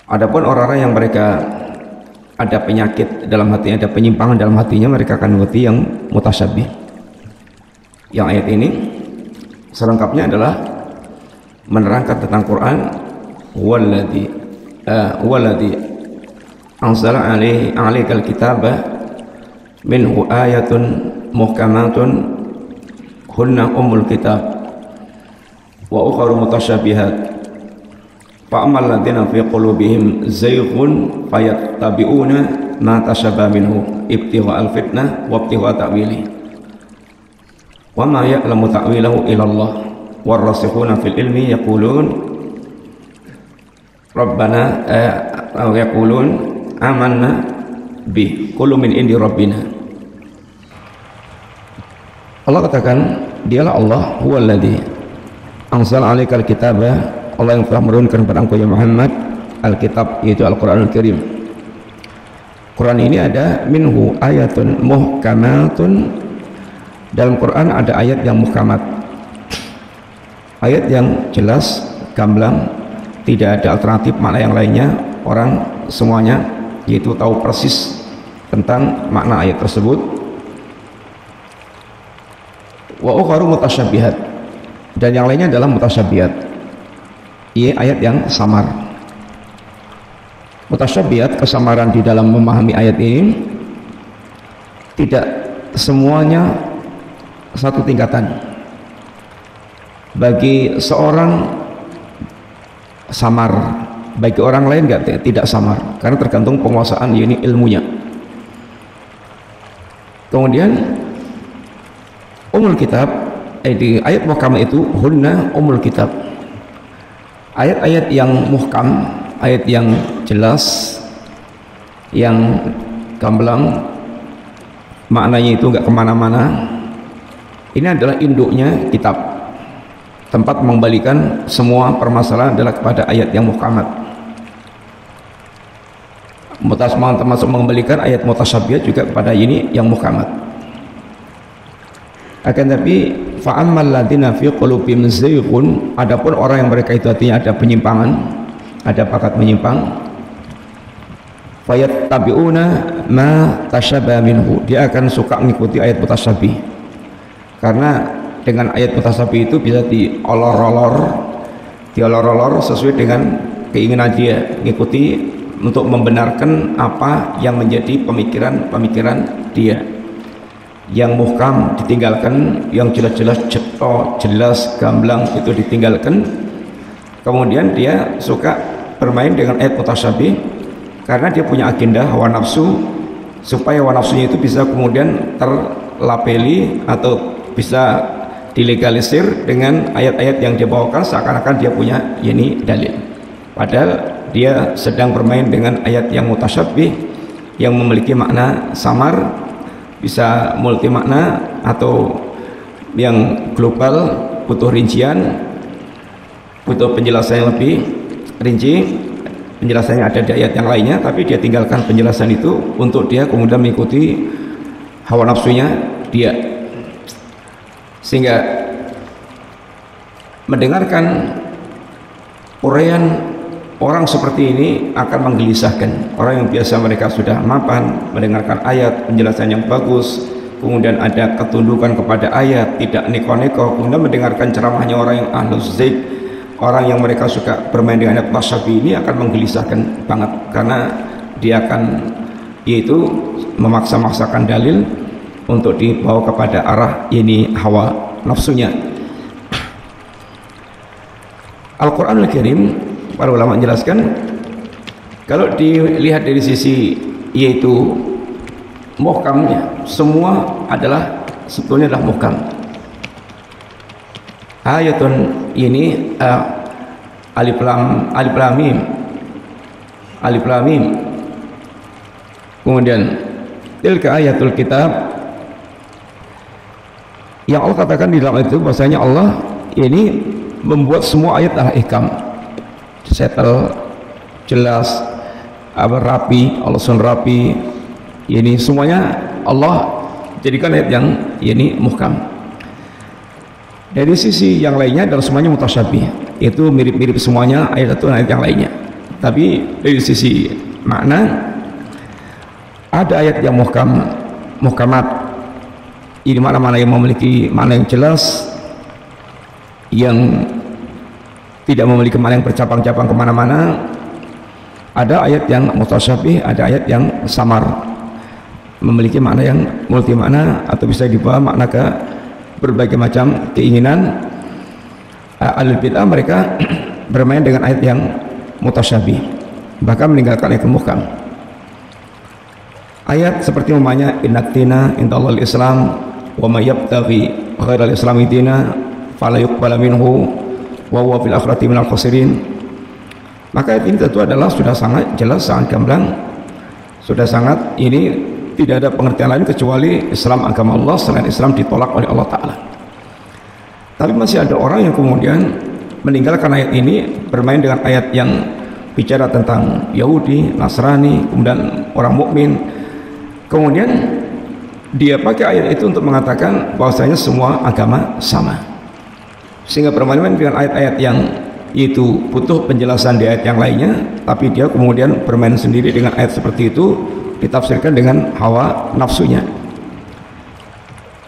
Adapun orang-orang yang mereka ada penyakit dalam hatinya, ada penyimpangan dalam hatinya, mereka akan mengerti yang mutasyabih. Yang ayat ini selengkapnya adalah menerangkan tentang Quran. Walladzi anzala alaikal kitaba minhu ayatun muhkamatun hunna ummul kitab wa ukharu mutasyabihat fa'amal ladzina fi qulubihim zayghun fayattabi'una ma tashabaha minhu ibtigha'al fitnah wa ibtigha'a ta'wili wa ma ya'lamu ta'wilahu illallah warrasikhuna fil ilmi yaqulun rabbana yaqulun amanna bi kullu min indi rabbina. Allah katakan, dialah Allah huwallazi anzala 'alaikal kitaba, Allah yang telah menurunkan kepada engkau ya Muhammad Alkitab, yaitu Al-Quranul Karim. Quran ini ada minhu ayatun muhkamatun, dalam Quran ada ayat yang muhkamat, ayat yang jelas, gamblang, tidak ada alternatif makna yang lainnya. Orang semuanya yaitu tahu persis tentang makna ayat tersebut. Wa ukharu mutasyabihat, dan yang lainnya adalah mutasyabihat, ayat yang samar. Mutasyabihat, kesamaran di dalam memahami ayat ini tidak semuanya satu tingkatan. Bagi seorang samar, bagi orang lain tidak samar, karena tergantung penguasaan ini ilmunya. Kemudian umul kitab, di ayat muhkam itu hunna umul kitab, ayat-ayat yang muhkam, ayat yang jelas, yang gamblang, maknanya itu enggak kemana-mana, ini adalah induknya kitab. Tempat mengembalikan semua permasalahan adalah kepada ayat yang muhkamat. Termasuk mengembalikan ayat mutasyabihat juga kepada ini yang muhkamat. Akan tapi fa'ammal ladzina fi qulubihim zayghun, adapun orang yang mereka itu hatinya ada penyimpangan, ada bakat menyimpang, fayattabi'una ma tashabaha minhu, dia akan suka mengikuti ayat mutasyabih. Karena dengan ayat mutasyabih itu bisa diolor-olor sesuai dengan keinginan dia, mengikuti untuk membenarkan apa yang menjadi pemikiran dia. Yang muhkam ditinggalkan, yang jelas-jelas jelas gamblang itu ditinggalkan. Kemudian dia suka bermain dengan ayat mutasyabih karena dia punya agenda hawa nafsu, supaya hawa nafsunya itu bisa kemudian terlabeli atau bisa dilegalisir dengan ayat-ayat yang dia bawakan, seakan-akan dia punya ini dalil, padahal dia sedang bermain dengan ayat yang mutasyabih yang memiliki makna samar, bisa multi makna atau yang global, butuh rincian, butuh penjelasan yang lebih rinci. Penjelasannya ada di ayat yang lainnya, tapi dia tinggalkan penjelasan itu untuk dia kemudian mengikuti hawa nafsunya dia, sehingga mendengarkan uraian orang seperti ini akan menggelisahkan. Orang yang biasa mereka sudah mapan mendengarkan ayat, penjelasan yang bagus, kemudian ada ketundukan kepada ayat, tidak neko-neko, kemudian mendengarkan ceramahnya orang yang ahlus zaik, orang yang mereka suka bermain dengan ayat mutasyabih, ini akan menggelisahkan banget, karena dia akan yaitu memaksa-maksakan dalil untuk dibawa kepada arah ini hawa nafsunya. Al-Quranul Karim, para ulama menjelaskan, kalau dilihat dari sisi yaitu muhkamnya, semua adalah sebetulnya adalah muhkam. Ayatun ini alif lam mim, kemudian tilka ayatul kitab, yang Allah katakan di dalam itu bahasanya Allah ini membuat semua ayat adalah ihkam, settle, jelas, rapi, Allah sun rapi, ini semuanya Allah jadikan ayat yang ini muhkam. Dari sisi yang lainnya adalah semuanya mutasyabih, itu mirip-mirip semuanya ayat satu ayat yang lainnya. Tapi dari sisi makna ada ayat yang muhkamat, ini mana-mana yang memiliki makna yang jelas, yang tidak memiliki makna yang bercabang-cabang kemana-mana. Ada ayat yang mutasyabih, ada ayat yang samar, memiliki makna yang multi makna atau bisa dibawa makna ke berbagai macam keinginan. Ahlul bid'ah mereka bermain dengan ayat yang mutasyabih, bahkan meninggalkan ayat muhkam. Ayat seperti umpamanya innatina indallahil islam wa may yabtaghi ghairal islami dina fala yuqbala minhu wa huwa fil akhirati minal khasirin. Maka ayat ini tentu adalah sudah sangat jelas, sangat gamblang, sudah sangat ini tidak ada pengertian lain kecuali Islam agama Allah, selain Islam ditolak oleh Allah Ta'ala. Tapi masih ada orang yang kemudian meninggalkan ayat ini, bermain dengan ayat yang bicara tentang Yahudi, Nasrani, kemudian orang mukmin. Kemudian dia pakai ayat itu untuk mengatakan bahwasanya semua agama sama, sehingga bermain dengan ayat-ayat yang itu butuh penjelasan di ayat yang lainnya, tapi dia kemudian bermain sendiri dengan ayat seperti itu, ditafsirkan dengan hawa nafsunya.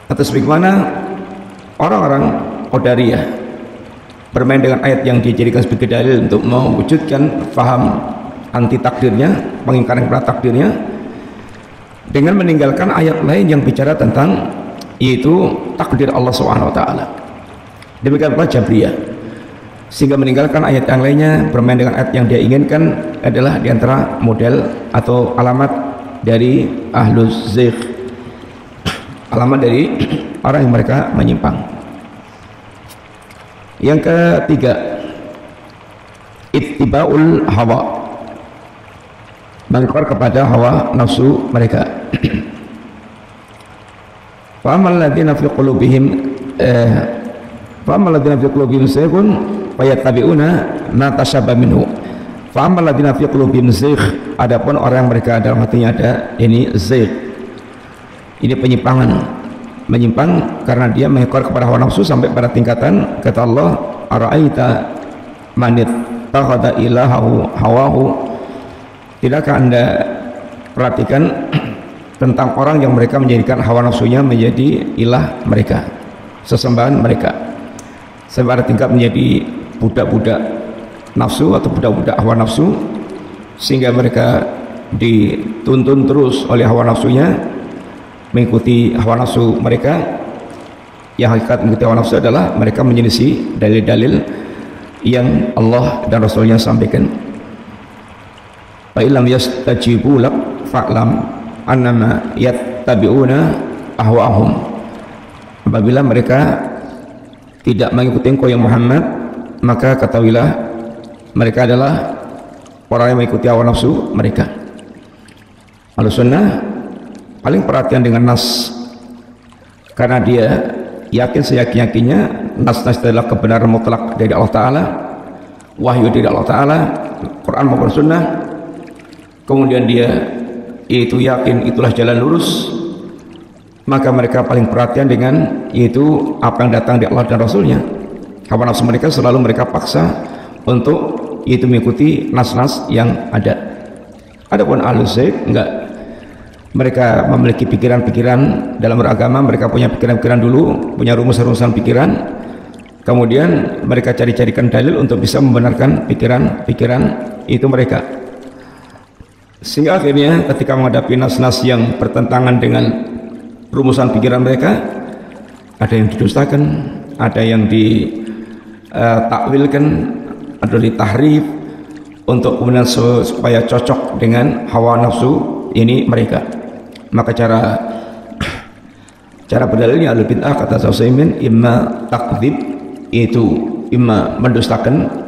Atas bagaimana orang-orang Qadariyah bermain dengan ayat yang dijadikan sebagai dalil untuk mewujudkan faham anti takdirnya, pengingkaran kepada takdirnya, dengan meninggalkan ayat lain yang bicara tentang yaitu takdir Allah SWT. Demikian pula Jabriyah, sehingga meninggalkan ayat yang lainnya, bermain dengan ayat yang dia inginkan adalah diantara model atau alamat dari ahlus zigh, alamat dari orang yang mereka menyimpang. Yang ketiga, ittiba'ul hawa, mengikut kepada hawa nafsu mereka. Fa'amal ladzina fi qulubihim fa'amal ladzina fi qulubihim zayghun fayattabi'una ma tashabbaha minhu. Fa'amal ladzina fi qulubihim zayg, adapun orang yang mereka dalam hatinya ada ini zayg, ini penyimpangan, menyimpang karena dia mengekor kepada hawa nafsu sampai pada tingkatan kata Allah, ara'aita man ittakhadha ilahahu hawahu, tidakkah Anda perhatikan tentang orang yang mereka menjadikan hawa nafsunya menjadi ilah mereka, sesembahan mereka, sampai pada tingkat menjadi budak-budak nafsu atau budak-budak hawa nafsu, sehingga mereka dituntun terus oleh hawa nafsunya, mengikuti hawa nafsu mereka. Yang hakikat mengikuti hawa nafsu adalah mereka menyelisih dalil-dalil yang Allah dan Rasulnya sampaikan. Fa illam yastajibu lak fa'lam annama yattabi'una ahwa'ahum. Apabila mereka tidak mengikuti engkau yang Muhammad, maka ketahuilah mereka adalah orang yang mengikuti hawa nafsu mereka. Ahlussunnah paling perhatian dengan nas, karena dia yakin seyakin-yakinnya nas-nas adalah kebenaran mutlak dari Allah Ta'ala, wahyu dari Allah Ta'ala, Quran maupun Sunnah. Kemudian dia yaitu yakin itulah jalan lurus, maka mereka paling perhatian dengan yaitu apa yang datang dari Allah dan Rasulnya. Hawa nafsu mereka selalu mereka paksa untuk yaitu mengikuti nas-nas yang ada. Adapun ahlus zayg enggak, mereka memiliki pikiran-pikiran dalam beragama, mereka punya pikiran-pikiran dulu, punya rumus-rumusan pikiran, kemudian mereka cari-carikan dalil untuk bisa membenarkan pikiran-pikiran itu mereka. Sehingga akhirnya ketika menghadapi nas-nas yang bertentangan dengan rumusan pikiran mereka, ada yang didustakan, ada yang ditakwilkan, ada ditahrif untuk kemudian supaya cocok dengan hawa nafsu ini mereka. Maka cara berdalilnya ahlul bid'ah, kata Utsaimin, imma takdzib, itu imma mendustakan,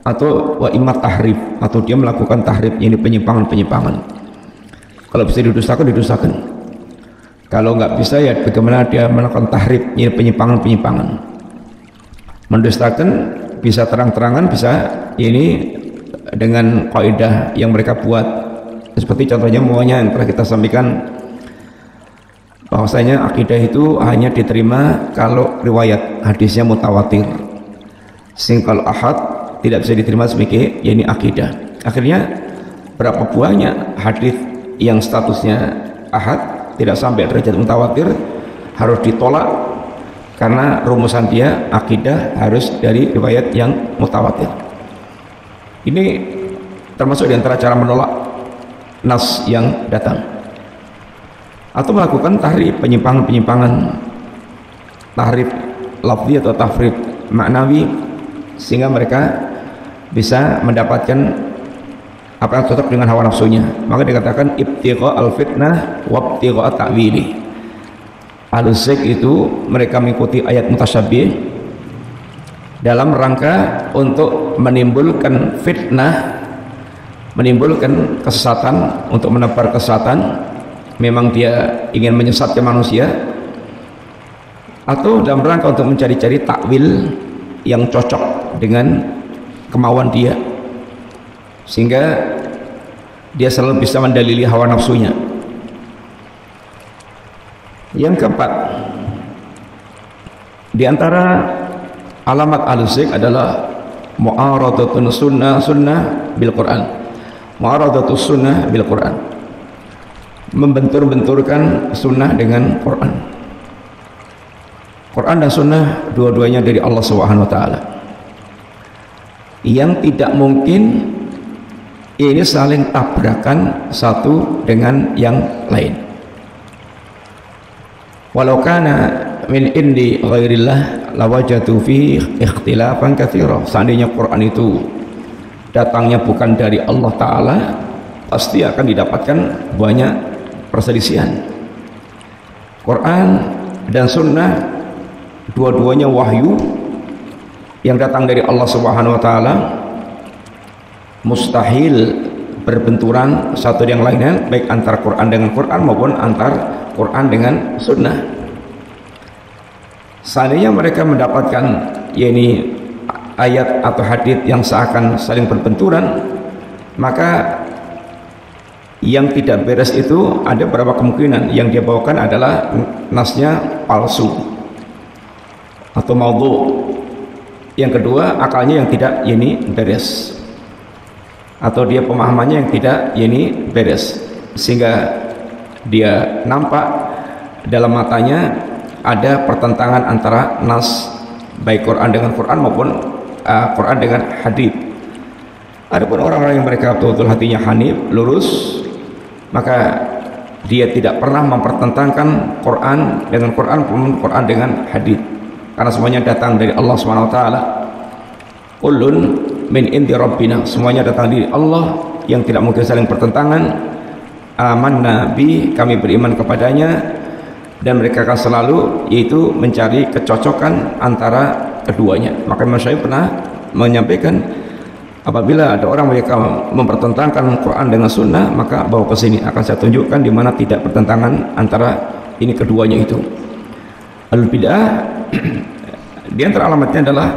atau wa imma tahrif, atau dia melakukan tahrif, ini penyimpangan-penyimpangan. Kalau bisa didustakan. Kalau nggak bisa, ya bagaimana dia melakukan tahrif, ini penyimpangan-penyimpangan. Mendustakan bisa terang-terangan, bisa ini dengan kaidah yang mereka buat. Seperti contohnya yang telah kita sampaikan, bahwasanya akidah itu hanya diterima kalau riwayat hadisnya mutawatir, sehingga kalau ahad tidak bisa diterima sebagai ini akidah. Akhirnya berapa banyak hadis yang statusnya ahad tidak sampai derajat mutawatir harus ditolak karena rumusan dia akidah harus dari riwayat yang mutawatir. Ini termasuk di antara cara menolak nas yang datang, atau melakukan tahrif, penyimpangan tahrif lafzi atau tafrid maknawi, sehingga mereka bisa mendapatkan apa yang cocok dengan hawa nafsunya. Maka dikatakan ibtigha al-fitnah wa ibtigha ta'wili. Al-Zik itu mereka mengikuti ayat mutasyabih dalam rangka untuk menimbulkan fitnah, menimbulkan kesesatan, untuk menebar kesesatan. Memang dia ingin menyesatkan manusia, atau dalam rangka untuk mencari-cari takwil yang cocok dengan kemauan dia, sehingga dia selalu bisa mendalili hawa nafsunya. Yang keempat, di antara alamat al-Zik adalah mu'aradatun sunnah bil Quran. Mu'aradatus sunnah bil Quran, membentur-benturkan sunnah dengan Quran. Quran dan sunnah dua-duanya dari Allah Subhanahu wa taala. Yang tidak mungkin ini saling tabrakan satu dengan yang lain. Walau kana min indi ghairillah lawajadu fihi ikhtilafan katsira. Seandainya Quran itu datangnya bukan dari Allah taala, pasti akan didapatkan banyak perselisihan. Quran dan sunnah dua-duanya wahyu yang datang dari Allah Subhanahu wa taala, mustahil berbenturan satu dengan lainnya, baik antara Quran dengan Quran maupun antar Quran dengan sunnah. Seandainya mereka mendapatkan yakni ayat atau hadis yang seakan saling berbenturan, maka yang tidak beres itu ada beberapa kemungkinan. Yang dia bawakan adalah nasnya palsu atau maudhu. Yang kedua, akalnya yang tidak yakni beres, atau dia pemahamannya yang tidak yakni beres, sehingga dia nampak dalam matanya ada pertentangan antara nas baik Quran dengan Quran maupun Quran dengan hadis. Adapun orang-orang yang mereka betul-betul hatinya hanif, lurus, maka dia tidak pernah mempertentangkan Quran dengan Quran maupun Quran dengan hadis, karena semuanya datang dari Allah Subhanahu wa taala. Kullun min indi rabbina, semuanya datang dari Allah yang tidak mungkin saling bertentangan. Amanna bi, kami beriman kepadanya, dan mereka akan selalu yaitu mencari kecocokan antara keduanya. Maka Imam Syafi'i pernah menyampaikan, apabila ada orang mereka mempertentangkan Quran dengan sunnah, maka bawa ke sini, akan saya tunjukkan di mana tidak pertentangan antara ini keduanya itu. Al-bid'ah di antara alamatnya adalah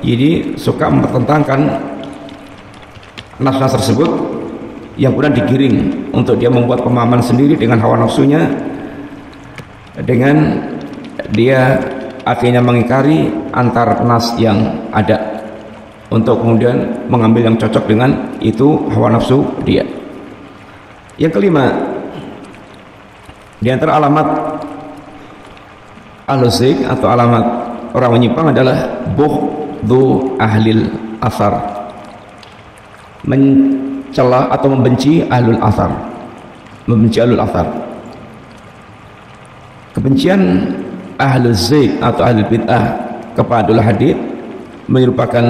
jadi suka mempertentangkan nas-nas tersebut, yang kemudian digiring untuk dia membuat pemahaman sendiri dengan hawa nafsunya, dengan dia akhirnya mengingkari antar nas yang ada untuk kemudian mengambil yang cocok dengan itu hawa nafsu dia. Yang kelima, di antara alamat al-Zik atau alamat orang menyimpang adalah bughdhu ahlil athar, mencela atau membenci ahlul athar, membenci ahlul athar. Kebencian ahlul Zik atau ahlul bid'ah kepada ahlul hadith merupakan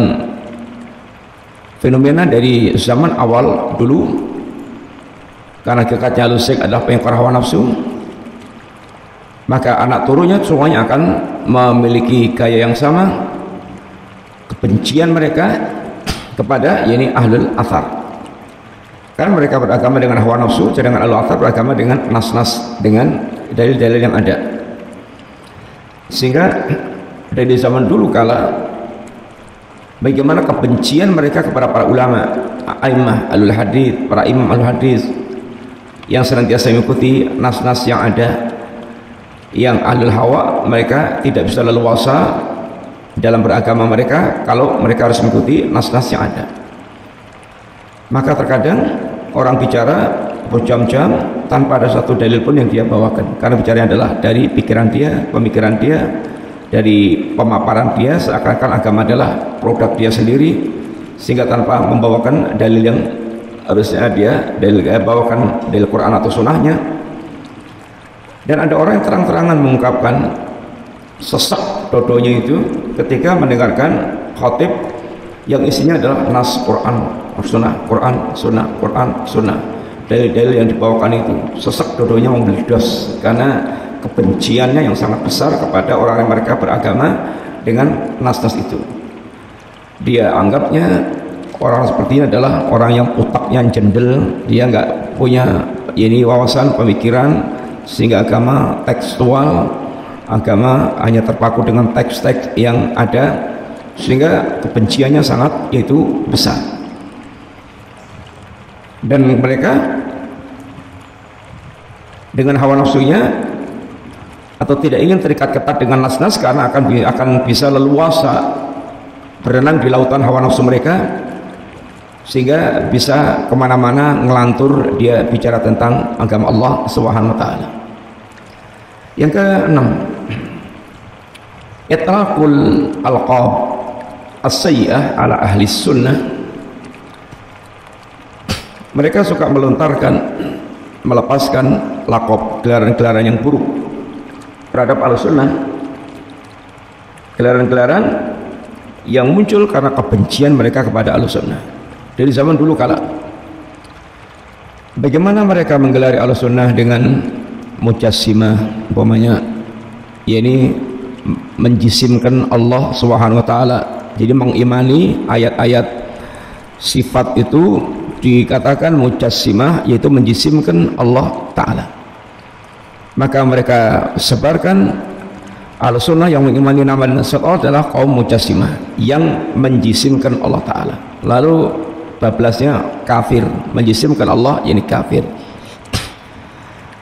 fenomena dari zaman awal dulu, karena kekatnya ahlul Zik adalah pengingkar hawa nafsu, maka anak turunnya semuanya akan memiliki gaya yang sama, kebencian mereka kepada yakni ahlul athar. Karena mereka beragama dengan hawa nafsu, sedangkan ahlul athar beragama dengan nas-nas, dengan dalil-dalil yang ada. Sehingga dari zaman dulu kala, bagaimana kebencian mereka kepada para ulama, a'immah ahlul hadis, para imam ahlul hadis yang senantiasa mengikuti nas-nas yang ada. Yang ahlul hawa, mereka tidak bisa leluasa dalam beragama mereka kalau mereka harus mengikuti nas-nas yang ada. Maka terkadang orang bicara berjam-jam tanpa ada satu dalil pun yang dia bawakan, karena bicaranya adalah dari pikiran dia, pemikiran dia, dari pemaparan dia, seakan-akan agama adalah produk dia sendiri, sehingga tanpa membawakan dalil yang harusnya dia bawakan dalil Quran atau sunnahnya. Dan ada orang yang terang-terangan mengungkapkan sesak dodonya itu ketika mendengarkan khatib yang isinya adalah nas Quran sunnah, Quran sunnah, Quran sunnah, dalil-dalil yang dibawakan itu sesak dodonya membeledos karena kebenciannya yang sangat besar kepada orang yang mereka beragama dengan nas-nas itu. Dia anggapnya orang seperti ini adalah orang yang otaknya jendel, dia nggak punya wawasan pemikiran, sehingga agama tekstual, agama hanya terpaku dengan teks-teks yang ada, sehingga kebenciannya sangat besar. Dan mereka dengan hawa nafsunya atau tidak ingin terikat ketat dengan nas-nas, karena akan bisa leluasa berenang di lautan hawa nafsu mereka, sehingga bisa kemana-mana ngelantur dia bicara tentang agama Allah Subhanahu wa ta'ala. Yang keenam, itlaqul alqab as-sayyi'ah ala ahli sunnah. Mereka suka melepaskan lakop, gelaran-gelaran yang buruk terhadap al-sunnah, gelaran-gelaran yang muncul karena kebencian mereka kepada al-sunnah dari zaman dulu kala. Bagaimana mereka menggelari al-sunnah dengan mujassimah, umpamanya menjisimkan Allah Subhanahu wa ta'ala, jadi mengimani ayat-ayat sifat itu dikatakan mujassimah, yaitu menjisimkan Allah ta'ala. Maka mereka sebarkan al-sunnah yang mengimani nama dan sifat Allah adalah kaum mujassimah yang menjisimkan Allah ta'ala. Lalu bablasnya kafir, menjisimkan Allah kafir.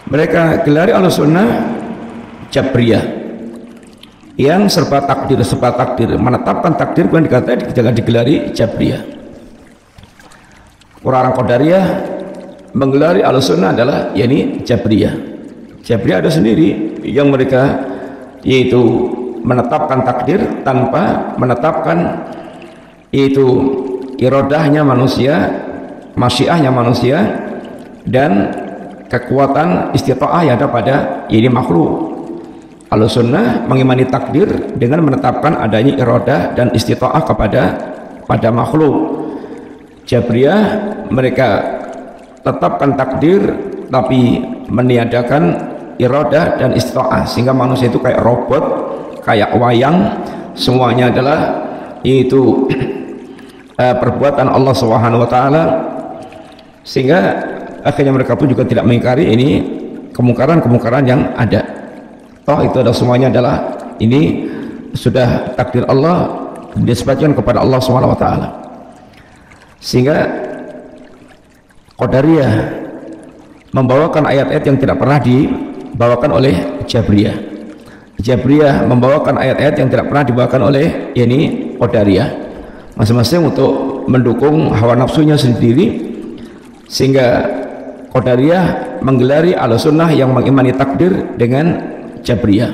Mereka gelari al-sunnah Jabriyah yang serba takdir, menetapkan takdir, bukan dikatakan jangan digelari Jabriyah. Orang Qadariyah menggelari al-sunnah adalah Jabriyah. Jabriyah ada sendiri yang mereka yaitu menetapkan takdir tanpa menetapkan yaitu iradahnya manusia, masyiahnya manusia, dan kekuatan istita'ah yang ada pada makhluk. Al-sunnah mengimani takdir dengan menetapkan adanya iradah dan istita'ah pada makhluk. Jabriyah mereka tetapkan takdir tapi meniadakan iradah dan istita'ah, sehingga manusia itu kayak robot, kayak wayang, semuanya adalah yaitu perbuatan Allah Subhanahu wa ta'ala, sehingga akhirnya mereka pun juga tidak mengingkari kemungkaran-kemungkaran yang ada. Toh itu adalah semuanya adalah sudah takdir Allah, disebabkan kepada Allah Subhanahu wa ta'ala. Sehingga Qadariyah membawakan ayat-ayat yang tidak pernah dibawakan oleh Jabriyah. Jabriyah membawakan ayat-ayat yang tidak pernah dibawakan oleh Qadariyah, masing-masing untuk mendukung hawa nafsunya sendiri, sehingga Qadariyah menggelari al-sunnah yang mengimani takdir dengan Jabriyah.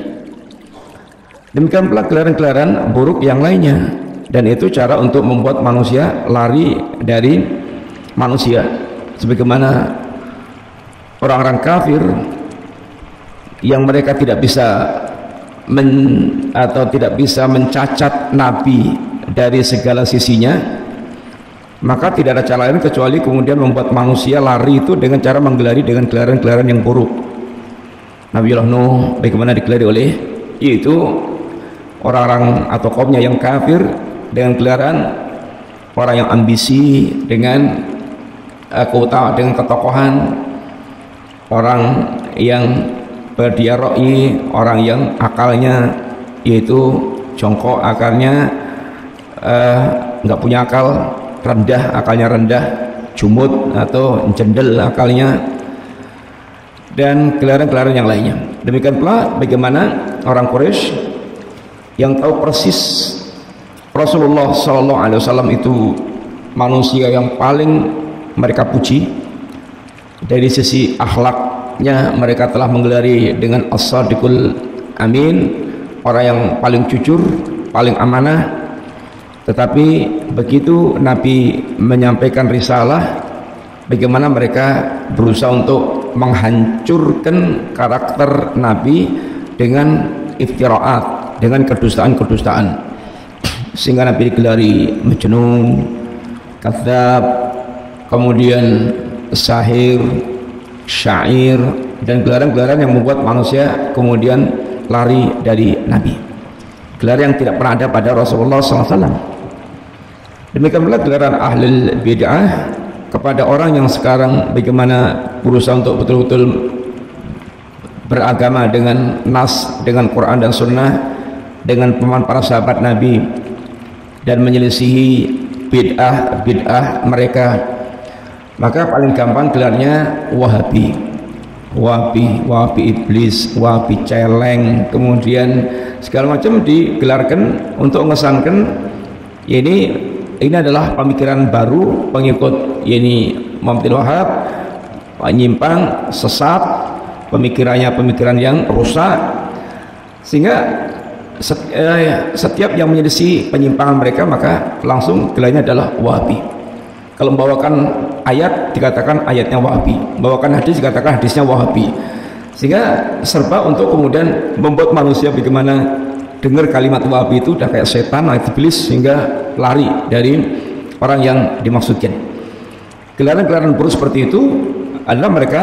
Demikian pula gelaran-gelaran buruk yang lainnya, dan itu cara untuk membuat manusia lari dari manusia, sebagaimana orang-orang kafir yang mereka tidak bisa tidak bisa mencacat Nabi dari segala sisinya, maka tidak ada cara lain kecuali kemudian membuat manusia lari itu dengan cara menggelari dengan gelaran-gelaran yang buruk. Nabiullah Nuh bagaimana digelari oleh yaitu orang-orang atau kaumnya yang kafir dengan gelaran orang yang ambisi, dengan keutamaan, dengan ketokohan, orang yang berdiaroi, orang yang akalnya yaitu jongkok, akalnya nggak punya akal, rendah, akalnya rendah, jumud atau jendel akalnya, dan gelaran-gelaran yang lainnya. Demikian pula bagaimana orang Quraisy yang tahu persis Rasulullah SAW itu manusia yang paling mereka puji. Dari sisi akhlaknya mereka telah menggelari dengan as-sadiqul amin, orang yang paling jujur, paling amanah. Tetapi begitu Nabi menyampaikan risalah, bagaimana mereka berusaha untuk menghancurkan karakter Nabi dengan iftiraat, dengan kedustaan-kedustaan, sehingga Nabi digelari majnun, kadzab, kemudian sahir, syair, dan gelaran-gelaran yang membuat manusia kemudian lari dari Nabi. Gelaran yang tidak pernah ada pada Rasulullah SAW. Demikian pula gelaran ahlul bid'ah kepada orang yang sekarang bagaimana berusaha untuk betul-betul beragama dengan nas, dengan Quran dan Sunnah, dengan pemahaman para sahabat Nabi, dan menyelisihi bid'ah mereka. Maka paling gampang gelarnya Wahabi, Wahabi iblis, Wahabi celeng, kemudian segala macam digelarkan untuk mengesankan ini adalah pemikiran baru pengikut Muhammad bin Wahab, menyimpang, sesat, pemikiran yang rusak, sehingga setiap yang menyelisih penyimpangan mereka maka langsung gelarnya adalah Wahabi. Kalau membawakan ayat dikatakan ayatnya Wahabi, membawakan hadis dikatakan hadisnya Wahabi, sehingga serba untuk kemudian membuat manusia bagaimana dengar kalimat Wahabi itu udah kayak setan, iblis, sehingga lari dari orang yang dimaksudkan. Gelaran-gelaran buruk seperti itu adalah mereka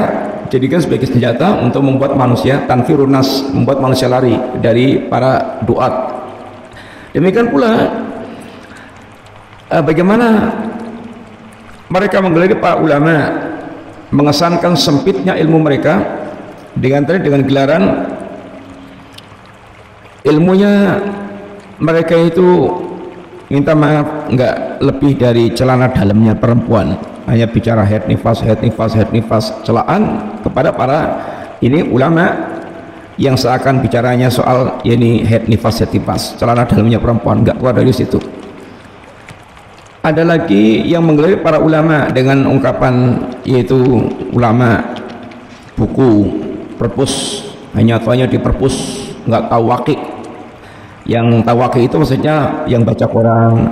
jadikan sebagai senjata untuk membuat manusia tanfirun nas, membuat manusia lari dari para duat. Demikian pula bagaimana mereka menggelari para ulama, mengesankan sempitnya ilmu mereka dengan gelaran ilmunya mereka itu minta maaf nggak lebih dari celana dalamnya perempuan, hanya bicara head nifas, celaan kepada para ulama yang seakan bicaranya soal head nifas, celana dalamnya perempuan, nggak keluar dari situ. Ada lagi yang menggelari para ulama dengan ungkapan yaitu ulama buku perpus, hanya di perpus, nggak tahu wakil. Yang tahu wakil itu maksudnya yang baca Quran,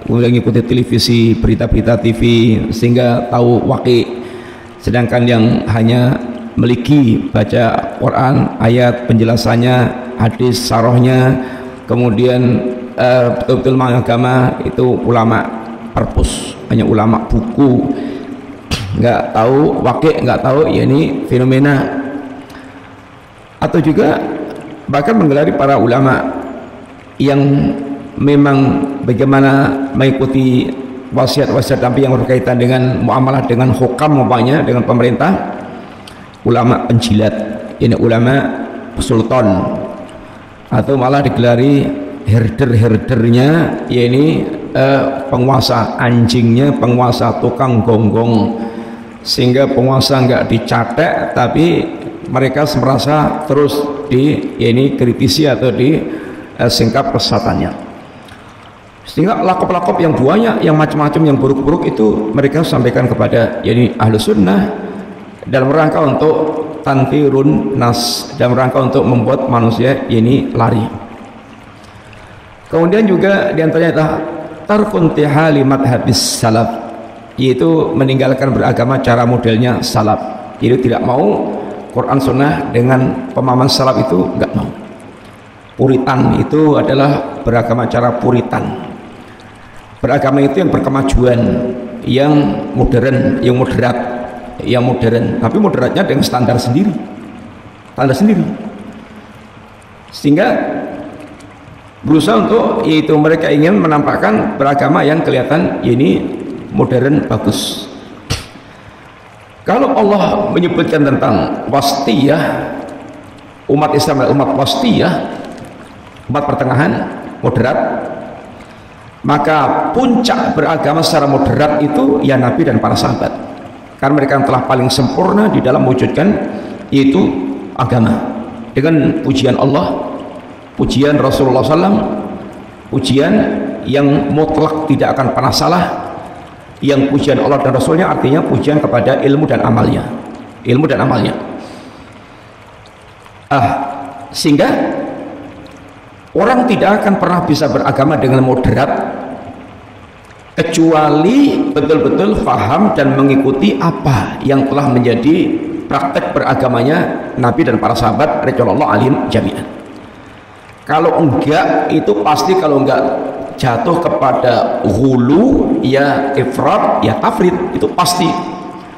kemudian ngikuti televisi, berita-berita TV sehingga tahu wakil. Sedangkan yang hanya meliki baca Quran, ayat penjelasannya, hadis sarohnya, kemudian betul-betul mengagama, itu ulama perpus, hanya ulama buku, nggak tahu wakil, nggak tahu fenomena. Atau juga bahkan menggelari para ulama yang memang bagaimana mengikuti wasiat-wasiat Nabi yang berkaitan dengan muamalah dengan hukam, umpamanya dengan pemerintah, ulama penjilat, ulama sultan, atau malah digelari herdernya, penguasa anjingnya, penguasa tukang gonggong, sehingga penguasa nggak dicatek tapi mereka merasa terus kritisi atau singkap kesesatannya, sehingga lakop-lakop yang banyak, yang macam-macam, yang buruk-buruk itu mereka sampaikan kepada ahlu sunnah dalam rangka untuk tanfirun nas, dalam rangka untuk membuat manusia lari. Kemudian juga diantaranya adalah tarkun tihali madhabis salaf, yaitu meninggalkan beragama cara modelnya salaf, jadi tidak mau Quran Sunnah dengan pemahaman salaf, itu enggak mau. Puritan itu adalah beragama cara Puritan, beragama itu yang berkemajuan, yang modern, yang moderat, tapi moderatnya dengan standar sendiri, sehingga berusaha untuk mereka ingin menampakkan beragama yang kelihatan modern, bagus. Kalau Allah menyebutkan tentang wastiyah, umat Islam adalah umat wastiyah, umat pertengahan, moderat, maka puncak beragama secara moderat itu Nabi dan para sahabat, karena mereka yang telah paling sempurna di dalam mewujudkan yaitu agama dengan pujian Allah, pujian Rasulullah SAW, pujian yang mutlak tidak akan pernah salah, yang pujian Allah dan Rasulnya artinya pujian kepada ilmu dan amalnya, ilmu dan amalnya. Sehingga orang tidak akan pernah bisa beragama dengan moderat kecuali betul-betul faham dan mengikuti apa yang telah menjadi praktek beragamanya Nabi dan para sahabat radhiyallahu anhum jami'an. Kalau enggak, itu pasti kalau enggak jatuh kepada hulu ya ifrat ya tafrid, itu pasti.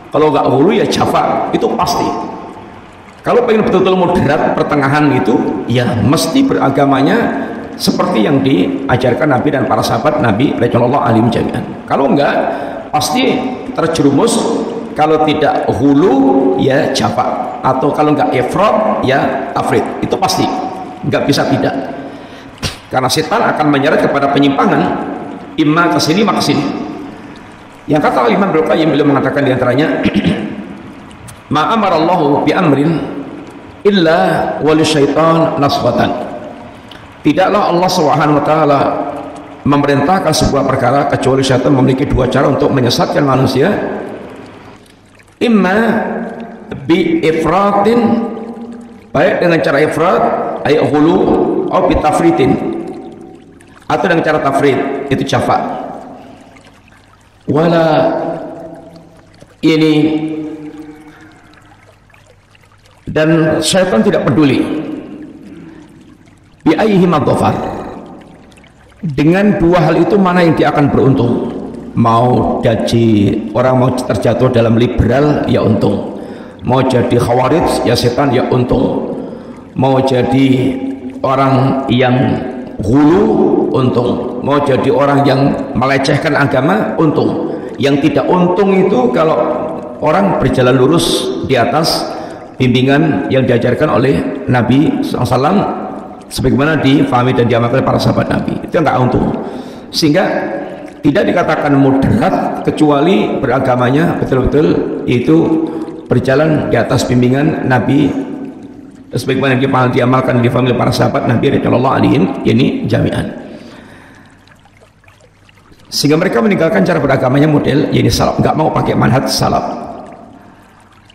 Kalau enggak hulu ya jafa, itu pasti. Kalau pengen betul-betul moderat pertengahan itu, ya mesti beragamanya seperti yang diajarkan Nabi dan para sahabat Nabi radhiyallahu anhum jami'an. Kalau enggak, pasti terjerumus. Kalau tidak hulu ya jafa, atau kalau enggak ifrat ya tafrid, itu pasti. Enggak bisa tidak. Karena setan akan menyeret kepada penyimpangan, imma ke sini, maka sini. Yang kata Imam Ibnu Qayyim, beliau mengatakan di antaranya, ma amarallahu bi amrin illa walisyaitan nasbatan. Tidaklah Allah Subhanahu wa taala memerintahkan sebuah perkara kecuali syaitan memiliki dua cara untuk menyesatkan manusia. Imma bi ifratin, baik dengan cara ifrat ay hulu, atau bi tafritin, atau dengan cara tafrid, itu jafa. Wala ini, dan syaitan tidak peduli bi ayyihi madhafar, dengan dua hal itu mana yang dia akan beruntung. Mau jadi orang mau terjatuh dalam liberal ya untung, mau jadi khawarij ya setan ya untung, mau jadi orang yang hulu untung, mau jadi orang yang melecehkan agama untung. Yang tidak untung itu kalau orang berjalan lurus di atas bimbingan yang diajarkan oleh Nabi SAW sebagaimana difahami dan diamalkan oleh para sahabat Nabi, itu enggak untung. Sehingga tidak dikatakan moderat kecuali beragamanya betul-betul itu berjalan di atas bimbingan Nabi sebagaimana yang diamalkan di famili para sahabat Nabi radhiyallahu anhum ini jami'an. Sehingga mereka meninggalkan cara beragamanya model ini salaf, nggak mau pakai manhaj salaf.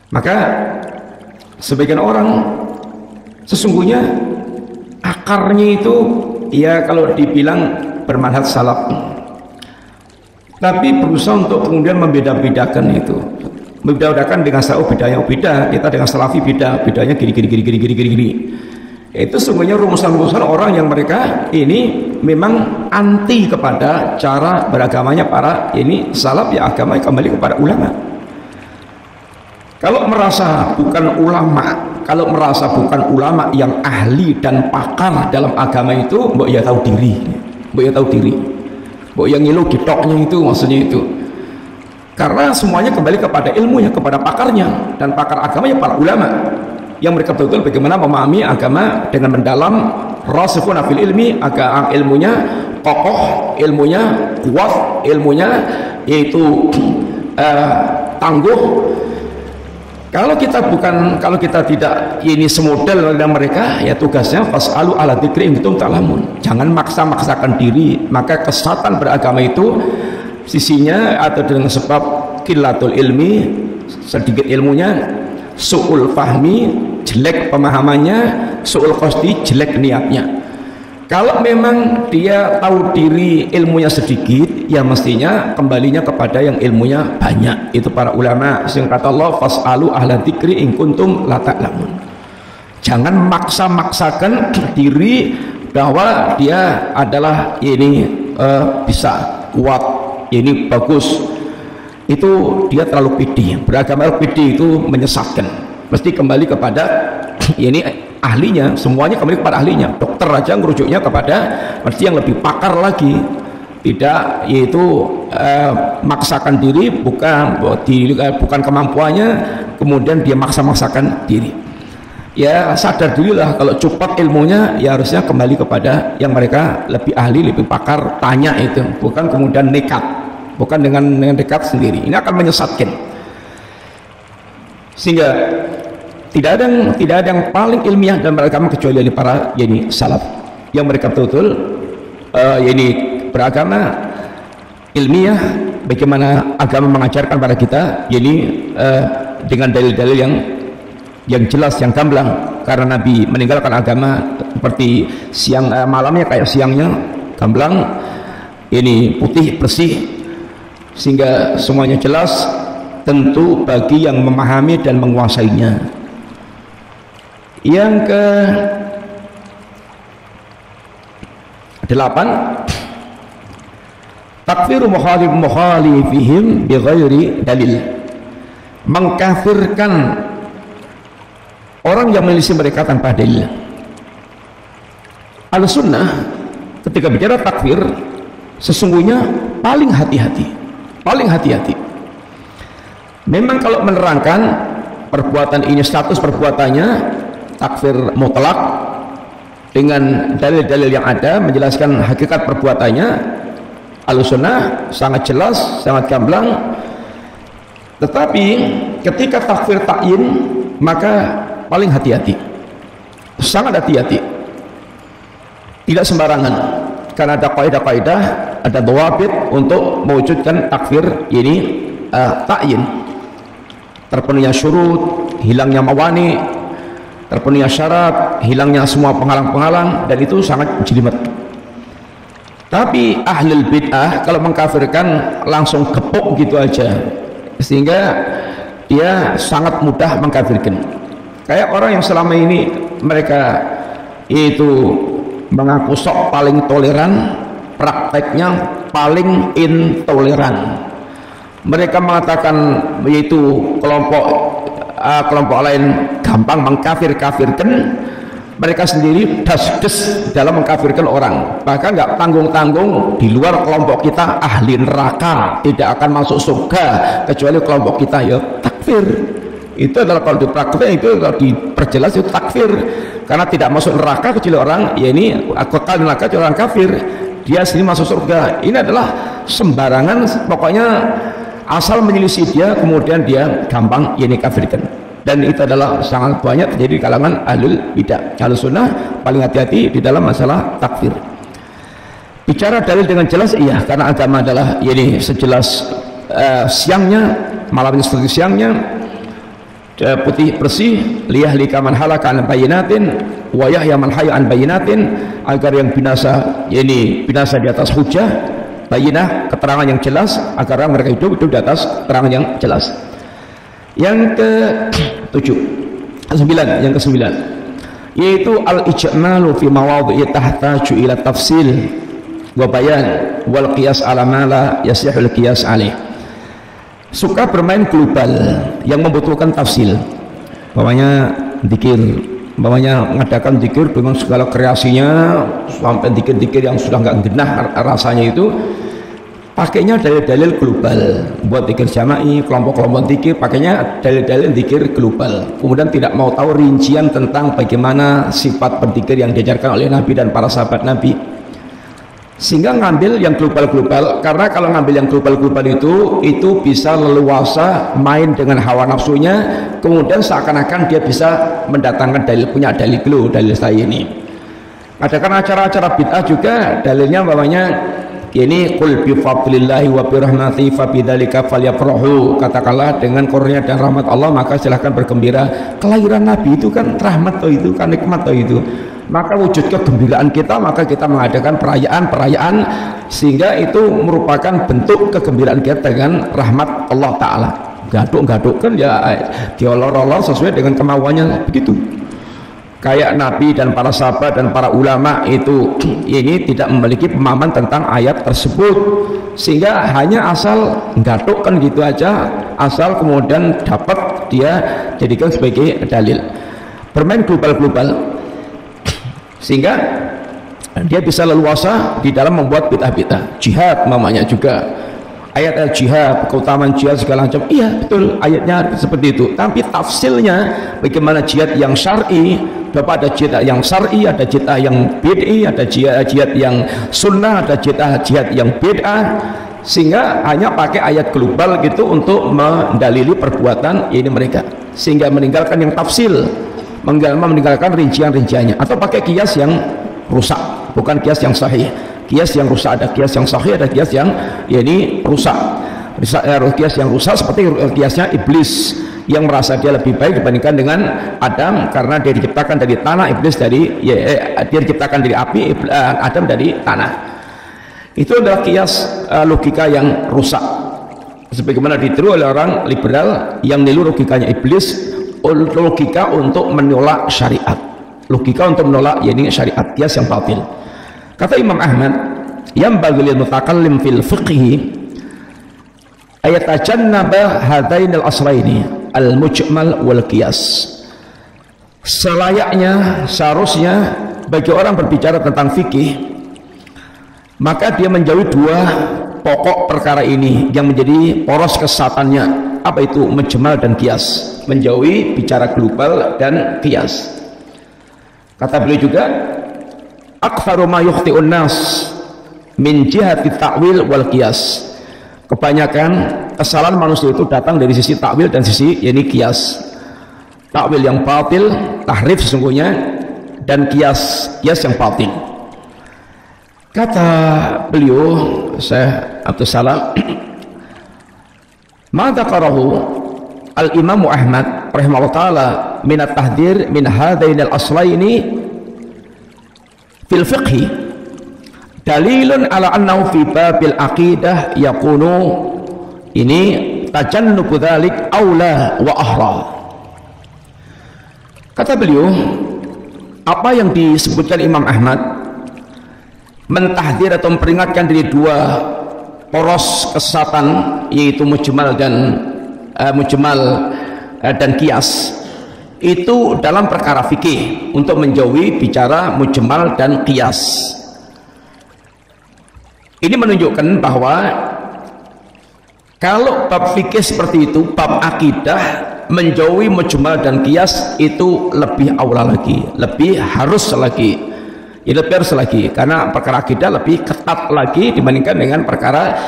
Maka sebagian orang sesungguhnya akarnya itu ya kalau dibilang bermanhaj salaf, tapi berusaha untuk kemudian membeda-bedakan itu. Membedakan dengan salaf bedanya beda, kita dengan salafi beda, bedanya gini. Itu sungguhnya rumusan-rumusan orang yang mereka ini memang anti kepada cara beragamanya para ini salaf, ya agama kembali kepada ulama. Kalau merasa bukan ulama yang ahli dan pakar dalam agama itu, mbok ya tahu diri, mbok yang ngilu ditoknya itu, maksudnya itu. Karena semuanya kembali kepada ilmunya, kepada pakarnya, dan pakar agamanya para ulama yang mereka betul-betul bagaimana memahami agama dengan mendalam, rasikhuna fil ilmi, agar ilmunya kokoh, ilmunya kuat, ilmunya yaitu tangguh. Kalau kita tidak ini semodel dengan mereka, ya tugasnya fasalu ala dzikri in kuntum ta'lamun. Jangan maksa-maksakan diri. Maka kesesatan beragama itu sisinya atau dengan sebab qillatul ilmi, sedikit ilmunya, su'ul fahmi, jelek pemahamannya, su'ul qasdi, jelek niatnya. Kalau memang dia tahu diri ilmunya sedikit, ya mestinya kembalinya kepada yang ilmunya banyak. Itu para ulama. Sing kata Allah, fas'alu ahla dzikri in kuntum la ta'lamun. Jangan maksa-maksakan diri bahwa dia adalah ini bisa kuat, ini bagus. Itu dia terlalu pede. Beragama pede itu menyesatkan. Mesti kembali kepada ini ahlinya, semuanya kembali kepada ahlinya. Dokter aja ngerujuknya kepada mesti yang lebih pakar lagi. Tidak, yaitu maksakan diri bukan kemampuannya, kemudian dia maksa-maksakan diri. Ya sadar dirilah, kalau cepat ilmunya ya harusnya kembali kepada yang mereka lebih ahli, lebih pakar, tanya itu, bukan kemudian nekat, bukan dengan nekat sendiri. Ini akan menyesatkan. Sehingga tidak ada yang paling ilmiah dalam beragama kecuali dari para salaf yang mereka betul-betul beragama ilmiah, bagaimana agama mengajarkan pada kita, ini dengan dalil-dalil yang jelas, yang gamblang. Karena Nabi meninggalkan agama seperti siang malamnya kayak siangnya, gamblang, ini putih bersih, sehingga semuanya jelas. Tentu bagi yang memahami dan menguasainya. Yang ke 8, takfiru mukhalifihim bighairi dalil, mengkafirkan orang yang menyelisih mereka tanpa dalil. Al-Sunnah ketika bicara takfir sesungguhnya paling hati-hati, paling hati-hati. Memang kalau menerangkan perbuatan ini, status perbuatannya takfir mutlak dengan dalil-dalil yang ada, menjelaskan hakikat perbuatannya, Ahlussunnah sangat jelas, sangat gamblang. Tetapi ketika takfir ta'yin, maka paling hati-hati, sangat hati-hati, tidak sembarangan, karena ada kaidah-kaidah, ada dhawabit untuk mewujudkan takfir ini ta'yin. Terpenuhnya syurut, hilangnya mawani, terpenuhnya syarat, hilangnya semua penghalang-penghalang, dan itu sangat jelimet. Tapi ahlul bid'ah kalau mengkafirkan langsung kepuk gitu aja, sehingga dia sangat mudah mengkafirkan. Kayak orang yang selama ini mereka itu mengaku sok paling toleran, prakteknya paling intoleran. Mereka mengatakan yaitu kelompok lain gampang mengkafirkan, mereka sendiri das-des dalam mengkafirkan orang. Bahkan nggak tanggung-tanggung, di luar kelompok kita ahli neraka, tidak akan masuk surga kecuali kelompok kita, ya takfir. Itu adalah kalau dipraktikkan, itu kalau diperjelas itu takfir, karena tidak masuk neraka kecuali orang, ya ini kekal neraka kecuali orang kafir, dia sendiri masuk surga. Ini adalah sembarangan, pokoknya asal menyelisih dia, kemudian dia gampang ini kafirkan. Dan itu adalah sangat banyak terjadi di kalangan ahlul bidah. Ahlussunnah paling hati-hati di dalam masalah takfir. Bicara dalil dengan jelas, iya, karena agama adalah ini sejelas siangnya, malamnya seperti siangnya, putih bersih, liyah man halaka an bayyinatin wa yahya man hayya an bayyinatin, agar yang binasa ini binasa di atas hujah, bayinah, keterangan yang jelas, agar mereka hidup di atas keterangan yang jelas. Yang yang ke-9 yaitu al-ijmalu fi mawadhi'i tahtaju ila tafsil wa bayan wal qiyas ala ma la yasihul qiyas alaih. Suka bermain global yang membutuhkan tafsil, bawahnya zikir, bawahnya mengadakan zikir dengan segala kreasinya, sampai zikir-zikir yang sudah nggak genah rasanya itu, pakainya dalil-dalil global. Buat zikir jama'i, kelompok-kelompok zikir pakainya dalil-dalil zikir global, kemudian tidak mau tahu rincian tentang bagaimana sifat berzikir yang diajarkan oleh Nabi dan para sahabat Nabi, sehingga ngambil yang global-global. Karena kalau ngambil yang global-global itu bisa leluasa main dengan hawa nafsunya, kemudian seakan-akan dia bisa mendatangkan dalil, punya dalil dulu, dalil saya ini. Ada kan acara-acara bid'ah juga dalilnya bawahnya ini qul bi fadlillahi wa bi rahmatihi fa bidzalika falyafrahu, katakanlah dengan kurnia dan rahmat Allah maka silahkan bergembira. Kelahiran Nabi itu kan rahmat toh, itu kan nikmat toh itu, maka wujud kegembiraan kita, maka kita mengadakan perayaan-perayaan, sehingga itu merupakan bentuk kegembiraan kita dengan rahmat Allah Ta'ala. Gaduk-gaduk kan ya diolor-olor sesuai dengan kemauannya begitu. Kayak Nabi dan para sahabat dan para ulama itu ini tidak memiliki pemahaman tentang ayat tersebut, sehingga hanya asal gadukkan gitu aja, asal kemudian dapat dia jadikan sebagai dalil. Bermain global-global sehingga dia bisa leluasa di dalam membuat bid'ah-bid'ah. Jihad mamanya juga, ayat jihad, keutamaan jihad segala macam, iya betul ayatnya seperti itu, tapi tafsilnya bagaimana jihad yang syar'i. Bapak ada jihad yang syar'i, ada jihad yang bid'i, ada jihad yang sunnah, ada jihad yang bid'ah, sehingga hanya pakai ayat global gitu untuk mendalili perbuatan ini mereka, sehingga meninggalkan yang tafsil, meninggalkan rincian-rinciannya, atau pakai kias yang rusak, bukan kias yang sahih. Kias yang rusak, ada kias yang sahih, ada kias yang ini rusak. kias yang rusak seperti kiasnya iblis yang merasa dia lebih baik dibandingkan dengan Adam karena dia diciptakan dari tanah, iblis dari dia diciptakan dari api, Adam dari tanah. Itu adalah kias logika yang rusak, sebagaimana ditiru oleh orang liberal yang niru logikanya iblis, logika untuk menolak syariat, logika untuk menolak syariat, kias yang batil. Kata Imam Ahmad, yang bagil mutakallim fil fiqhi ayatajannaba hadainal aslaini al-mujmal wal qiyas. Selayaknya, seharusnya bagi orang berbicara tentang fikih, maka dia menjauhi dua pokok perkara ini yang menjadi poros kesesatannya. Apa itu? Mujmal dan qiyas. Menjauhi bicara global dan qiyas. Kata beliau juga, aktsaru ma yukhti'un nas min jihati ta'wil wal qiyas. Kebanyakan kesalahan manusia itu datang dari sisi takwil dan sisi kias. Takwil yang batil, tahrif sesungguhnya, dan kias yang batil. Kata beliau, Syekh Abdul Salam, ma dzakarahu al-Imam Ahmad rahimahullah taala min at-tahdhir min hadainil aslaini fil fiqhi dalilun ala annahu fi babil aqidah yakunu ini tajannubu dzalik aula wa ahra. Kata beliau, apa yang disebutkan Imam Ahmad mentahdir atau memperingatkan dari dua poros kesesatan, yaitu mujmal dan qiyas, itu dalam perkara fikih untuk menjauhi bicara mujmal dan qiyas. Ini menunjukkan bahwa kalau bab fikih seperti itu, bab akidah, menjauhi mujmal dan qiyas itu lebih aula lagi, lebih harus lagi, lebih harus lagi, karena perkara akidah lebih ketat lagi dibandingkan dengan perkara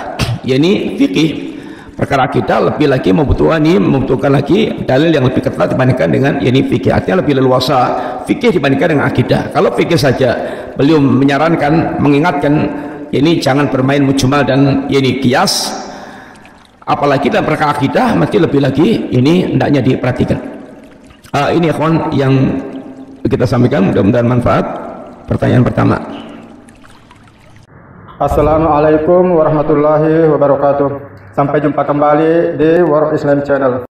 fikih. Perkara akidah lebih lagi membutuhkan lagi dalil yang lebih ketat dibandingkan dengan fikih. Artinya lebih leluasa fikih dibandingkan dengan akidah. Kalau fikih saja beliau menyarankan, mengingatkan jangan bermain mujmal dan qiyas, apalagi dalam perkara akidah mesti lebih lagi hendaknya diperhatikan. Ini ikhwan yang kita sampaikan, mudah-mudahan manfaat. Pertanyaan pertama. Assalamualaikum warahmatullahi wabarakatuh. Sampai jumpa kembali di World Islam Channel.